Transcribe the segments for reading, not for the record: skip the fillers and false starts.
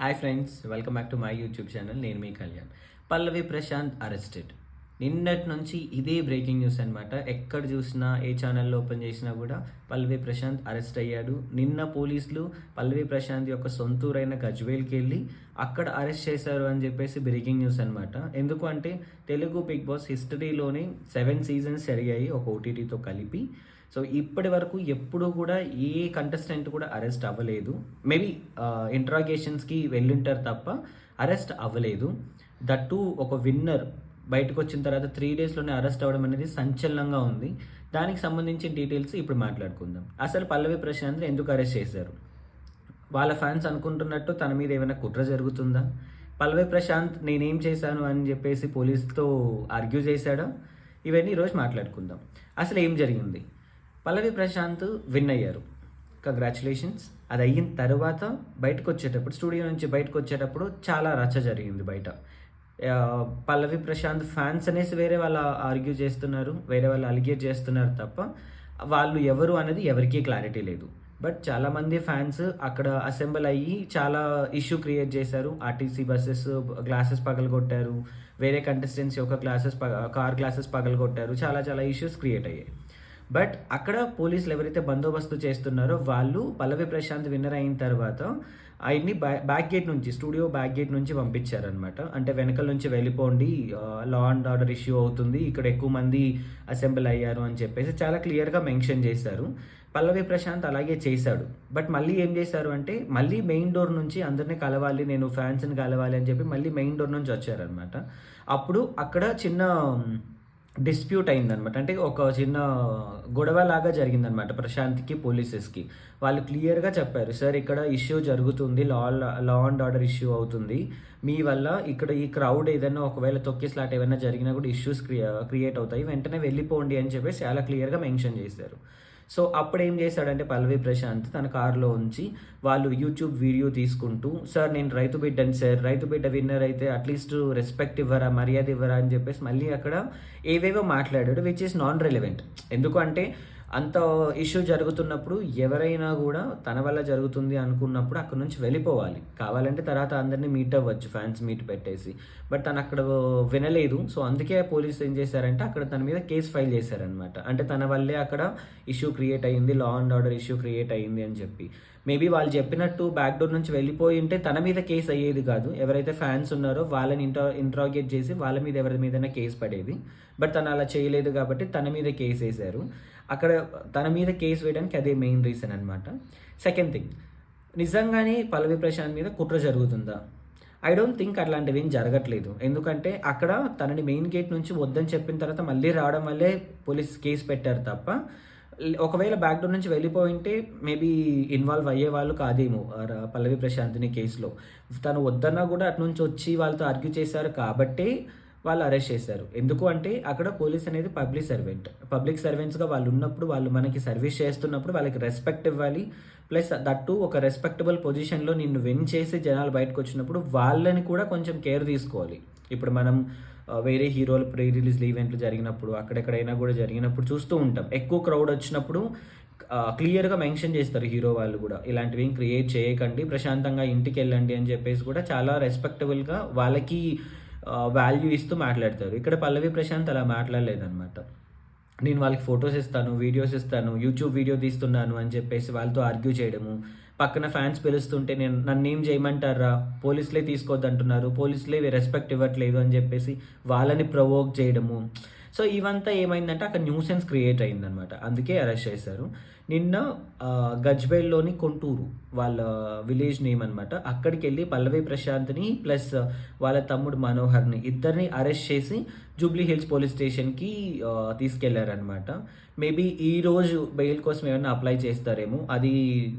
Hi friends, welcome back to my YouTube channel. నేను మీ కళ్యాణ్. పల్లవి Prashanth arrested. నిన్నటి నుంచి ఇదే బ్రేకింగ్ న్యూస్ అనమాట. ఎక్కడ చూసినా, ఏ ఛానల్లో ఓపెన్ చేసినా కూడా పల్లవి ప్రశాంత్ అరెస్ట్ అయ్యాడు. నిన్న పోలీసులు పల్లవి ప్రశాంత్ యొక్క సొంతూరైన గజ్వేల్కి వెళ్ళి అక్కడ అరెస్ట్ చేశారు అని చెప్పేసి బ్రేకింగ్ న్యూస్ అనమాట. ఎందుకు అంటే తెలుగు బిగ్ బాస్ హిస్టరీలోనే 7 సీజన్స్ జరిగాయి ఒక ఓటీటీతో కలిపి. సో ఇప్పటి వరకు ఎప్పుడు కూడా ఏ కంటెస్టెంట్ కూడా అరెస్ట్ అవ్వలేదు. మేబీ ఇంట్రాగేషన్స్కి వెళ్ళుంటారు తప్ప అరెస్ట్ అవ్వలేదు. దట్టు ఒక విన్నర్ బయటకు వచ్చిన తర్వాత 3 డేస్లోనే అరెస్ట్ అవ్వడం అనేది సంచలనంగా ఉంది. దానికి సంబంధించిన డీటెయిల్స్ ఇప్పుడు మాట్లాడుకుందాం. అసలు పల్లవి ప్రశాంత్ని ఎందుకు అరెస్ట్ చేశారు? వాళ్ళ ఫ్యాన్స్ అనుకుంటున్నట్టు తన మీద ఏమైనా కుట్ర జరుగుతుందా? పల్లవి ప్రశాంత్ నేనేం చేశాను అని చెప్పేసి పోలీసుతో ఆర్గ్యూ చేశాడా? ఇవన్నీ ఈరోజు మాట్లాడుకుందాం. అసలు ఏం జరిగింది? పల్లవి ప్రశాంత్ విన్ అయ్యారు, కంగ్రాచులేషన్స్. అది అయిన తర్వాత బయటకు వచ్చేటప్పుడు, స్టూడియో నుంచి బయటకు వచ్చేటప్పుడు చాలా రచ్చ జరిగింది బయట. పల్లవి ప్రశాంత్ ఫ్యాన్స్ అనేసి వేరే వాళ్ళు ఆర్గ్యూ చేస్తున్నారు, వేరే వాళ్ళు అలిగేట్ చేస్తున్నారు తప్ప వాళ్ళు ఎవరు అనేది ఎవరికీ క్లారిటీ లేదు. బట్ చాలామంది ఫ్యాన్స్ అక్కడ అసెంబుల్ అయ్యి చాలా ఇష్యూ క్రియేట్ చేశారు. ఆర్టీసీ బస్సెస్ గ్లాసెస్ పగలగొట్టారు, వేరే కంటెస్టెంట్స్ యొక్క కార్ గ్లాసెస్ పగలగొట్టారు, చాలా చాలా ఇష్యూస్ క్రియేట్ అయ్యాయి. బట్ అక్కడ పోలీసులు ఎవరైతే బందోబస్తు చేస్తున్నారో వాళ్ళు పల్లవి ప్రశాంత్ విన్నర్ అయిన తర్వాత ఆయన్ని బ్యాక్ గేట్ నుంచి, స్టూడియో బ్యాక్ గేట్ నుంచి పంపించారనమాట. అంటే వెనకల నుంచి వెళ్ళిపోండి, లా అండ్ ఆర్డర్ ఇష్యూ అవుతుంది, ఇక్కడ ఎక్కువ మంది అసెంబ్ల్ అయ్యారు అని చెప్పేసి చాలా క్లియర్గా మెన్షన్ చేశారు. పల్లవి ప్రశాంత్ అలాగే చేశాడు. బట్ మళ్ళీ ఏం చేశారు అంటే, మళ్ళీ మెయిన్ డోర్ నుంచి అందరినీ కలవాలి, నేను ఫ్యాన్స్ని కలవాలి అని చెప్పి మళ్ళీ మెయిన్ డోర్ నుంచి వచ్చారనమాట. అప్పుడు అక్కడ చిన్న డిస్ప్యూట్ అయిందనమాట. అంటే ఒక చిన్న గొడవ లాగా జరిగిందనమాట ప్రశాంత్కి పోలీసెస్కి. వాళ్ళు క్లియర్గా చెప్పారు, సార్ ఇక్కడ ఇష్యూ జరుగుతుంది, లా అండ్ ఆర్డర్ ఇష్యూ అవుతుంది, మీ వల్ల ఇక్కడ ఈ క్రౌడ్ ఏదైనా ఒకవేళ తొక్కిస్లాట్ ఏమైనా జరిగినా కూడా ఇష్యూస్ క్రియేట్ అవుతాయి, వెంటనే వెళ్ళిపోండి అని చెప్పేసి చాలా క్లియర్గా మెన్షన్ చేశారు. సో అప్పుడు ఏం చేశాడంటే పల్లవి ప్రశాంత్ తన కారులో ఉంచి వాళ్ళు యూట్యూబ్ వీడియో తీసుకుంటూ, సార్ నేను రైతు బిడ్డని సార్, రైతు బిడ్డ విన్నర్ అయితే అట్లీస్ట్ రెస్పెక్ట్ ఇవ్వరా, మర్యాద ఇవ్వరా అని చెప్పేసి మళ్ళీ అక్కడ ఏవేవో మాట్లాడాడు, విచ్ ఈస్ నాన్ రెలెవెంట్. ఎందుకు అంటే అంత ఇష్యూ జరుగుతున్నప్పుడు ఎవరైనా కూడా తన వల్ల జరుగుతుంది అనుకున్నప్పుడు అక్కడ నుంచి వెళ్ళిపోవాలి. కావాలంటే తర్వాత అందరినీ మీట్ అవ్వచ్చు, ఫ్యాన్స్ మీట్ పెట్టేసి. బట్ తను అక్కడ వినలేదు. సో అందుకే పోలీసు ఏం చేశారంటే అక్కడ తన మీద కేసు ఫైల్ చేశారనమాట. అంటే తన వల్లే అక్కడ ఇష్యూ క్రియేట్ అయ్యింది, law and order issue create అయ్యింది అని చెప్పి. మేబీ వాళ్ళు చెప్పినట్టు బ్యాక్ డోర్ నుంచి వెళ్ళిపోయి ఉంటే తన మీద కేసు అయ్యేది కాదు. ఎవరైతే ఫ్యాన్స్ ఉన్నారో వాళ్ళని ఇంట్రాగేట్ చేసి వాళ్ళ మీద ఎవరి మీదైనా కేసు పడేది. బట్ తను అలా చేయలేదు కాబట్టి తన మీద కేసు వేశారు. అక్కడ తన మీద కేసు వేయడానికి అదే మెయిన్ రీజన్ అనమాట. సెకండ్ థింగ్, నిజంగానే పల్లవి ప్రశాంత్ మీద కుట్ర జరుగుతుందా? ఐ డోంట్ థింక్ అట్లాంటివి ఏం జరగట్లేదు. ఎందుకంటే అక్కడ తనని మెయిన్ గేట్ నుంచి వద్దని చెప్పిన తర్వాత మళ్ళీ రావడం వల్లే పోలీస్ కేసు పెట్టారు తప్ప, ఒకవేళ బ్యాక్ డోర్ నుంచి వెళ్ళిపోయింటే మేబీ ఇన్వాల్వ్ అయ్యే వాళ్ళు కాదేమో పల్లవి ప్రశాంత్ని కేసులో. తను వద్దన్నా కూడా అటు నుంచి వచ్చి వాళ్ళతో ఆర్గ్యూ చేశారు కాబట్టే వాళ్ళు అరెస్ట్ చేశారు. ఎందుకు అంటే అక్కడ పోలీస్ అనేది పబ్లిక్ సర్వెంట్స్గా వాళ్ళు ఉన్నప్పుడు, వాళ్ళు మనకి సర్వీస్ చేస్తున్నప్పుడు వాళ్ళకి రెస్పెక్ట్ ఇవ్వాలి. ప్లస్ దట్టు ఒక రెస్పెక్టబుల్ పొజిషన్లో నిన్ను విన్ చేసి జనాలు బయటకు వచ్చినప్పుడు వాళ్ళని కూడా కొంచెం కేర్ తీసుకోవాలి. ఇప్పుడు మనం వేరే హీరోలు ప్రీ రిలీజ్ ఈవెంట్లు జరిగినప్పుడు, అక్కడెక్కడైనా కూడా జరిగినప్పుడు చూస్తూ ఉంటాం, ఎక్కువ క్రౌడ్ వచ్చినప్పుడు క్లియర్గా మెన్షన్ చేస్తారు హీరో వాళ్ళు కూడా, ఇలాంటివి ఏం క్రియేట్ చేయకండి, ప్రశాంతంగా ఇంటికి వెళ్ళండి అని చెప్పేసి కూడా చాలా రెస్పెక్టబుల్గా వాళ్ళకి వాల్యూ ఇస్తూ మాట్లాడతారు. ఇక్కడ పల్లవి ప్రశాంత్ అలా మాట్లాడలేదన్నమాట. నేను వాళ్ళకి ఫొటోస్ ఇస్తాను, వీడియోస్ ఇస్తాను, యూట్యూబ్ వీడియో తీస్తున్నాను అని చెప్పేసి వాళ్ళతో ఆర్గ్యూ చేయడము, పక్కన ఫ్యాన్స్ పిలుస్తుంటే నన్ను ఏం చేయమంటారా, పోలీసులే తీసుకోవద్దంటున్నారు, పోలీసులే రెస్పెక్ట్ ఇవ్వట్లేదు అని చెప్పేసి వాళ్ళని ప్రొవోక్ చేయడము. సో ఇవంతా ఏమైందంటే అక్కడ న్యూసెన్స్ క్రియేట్ అయిందనమాట. అందుకే అరెస్ట్ చేశారు. నిన్న గజ్వేల్లోని కొంటూరు వాళ్ళ విలేజ్ నేమ్ అనమాట. అక్కడికి వెళ్ళి పల్లవి ప్రశాంత్ని ప్లస్ వాళ్ళ తమ్ముడు మనోహర్ని ఇద్దరిని అరెస్ట్ చేసి జూబ్లీ హిల్స్ పోలీస్ స్టేషన్కి తీసుకెళ్లారనమాట. మేబీ ఈరోజు బెయిల్ కోసం ఏమైనా అప్లై చేస్తారేమో. అది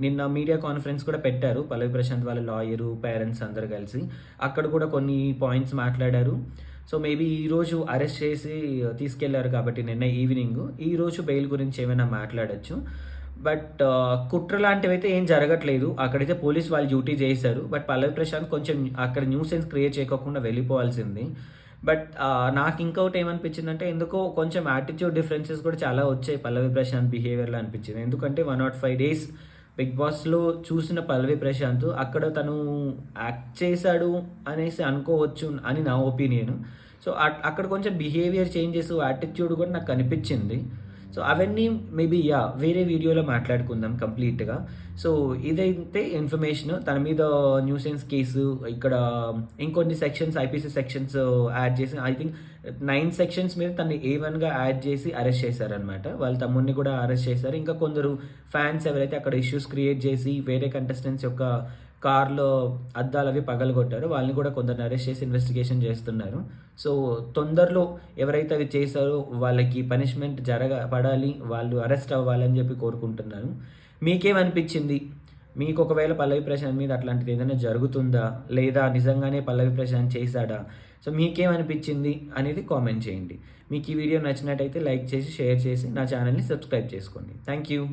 నిన్న మీడియా కాన్ఫరెన్స్ కూడా పెట్టారు పల్లవి ప్రశాంత్ వాళ్ళ లాయరు, పేరెంట్స్ అందరు కలిసి. అక్కడ కూడా కొన్ని పాయింట్స్ మాట్లాడారు. సో మేబీ ఈరోజు అరెస్ట్ చేసి తీసుకెళ్లారు కాబట్టి నిన్న ఈవినింగ్, ఈరోజు బెయిల్ గురించి ఏమైనా మాట్లాడచ్చు. బట్ కుట్ర లాంటివి అయితే ఏం జరగట్లేదు. అక్కడైతే పోలీస్ వాళ్ళు డ్యూటీ చేశారు. బట్ పల్లవి ప్రశాంత్ కొంచెం అక్కడ న్యూసెన్స్ క్రియేట్ చేయకుండా వెళ్ళిపోవాల్సింది. బట్ నాకు ఇంకొకటి ఏమనిపించిందంటే, ఎందుకో కొంచెం యాటిట్యూడ్ డిఫరెన్సెస్ కూడా చాలా వచ్చాయి పల్లవి ప్రశాంత్ బిహేవియర్లో అనిపించింది. ఎందుకంటే 105 days బిగ్ బాస్లో చూసిన పల్లవి ప్రశాంత్ అక్కడ తను యాక్ట్ చేశాడు అనేసి అనుకోవచ్చు అని నా ఒపీనియన్. సో అక్కడ కొంచెం బిహేవియర్ చేంజెస్, యాటిట్యూడ్ కూడా నాకు కనిపించింది. సో అవన్నీ మేబీ వేరే వీడియోలో మాట్లాడుకుందాం కంప్లీట్గా. సో ఇదైతే ఇన్ఫర్మేషన్. తన మీద న్యూసెన్స్ కేసు, ఇక్కడ ఇంకొన్ని సెక్షన్స్, ఐపీసీ సెక్షన్స్ యాడ్ చేసి, ఐ థింక్ 9 సెక్షన్స్ మీద తను A1గా యాడ్ చేసి అరెస్ట్ చేశారనమాట. వాళ్ళ తమ్ముడిని కూడా అరెస్ట్ చేశారు. ఇంకా కొందరు ఫ్యాన్స్ ఎవరైతే అక్కడ ఇష్యూస్ క్రియేట్ చేసి వేరే కంటెస్టెంట్స్ యొక్క కార్లో అద్దాలు అవి పగలగొట్టారు, వాళ్ళని కూడా కొందరిని అరెస్ట్ చేసి ఇన్వెస్టిగేషన్ చేస్తున్నారు. సో తొందరలో ఎవరైతే అవి చేశారో వాళ్ళకి పనిష్మెంట్ పడాలి, వాళ్ళు అరెస్ట్ అవ్వాలని చెప్పి కోరుకుంటున్నాను. మీకేమనిపించింది? మీకు ఒకవేళ పల్లవి ప్రశాంత్ మీద అట్లాంటిది ఏదైనా జరుగుతుందా, లేదా నిజంగానే పల్లవి ప్రశాంత్ చేశాడా? సో మీకేమనిపించింది అనేది కామెంట్ చేయండి. మీకు ఈ వీడియో నచ్చినట్టయితే లైక్ చేసి, షేర్ చేసి నా ఛానల్ని సబ్స్క్రైబ్ చేసుకోండి. Thank you.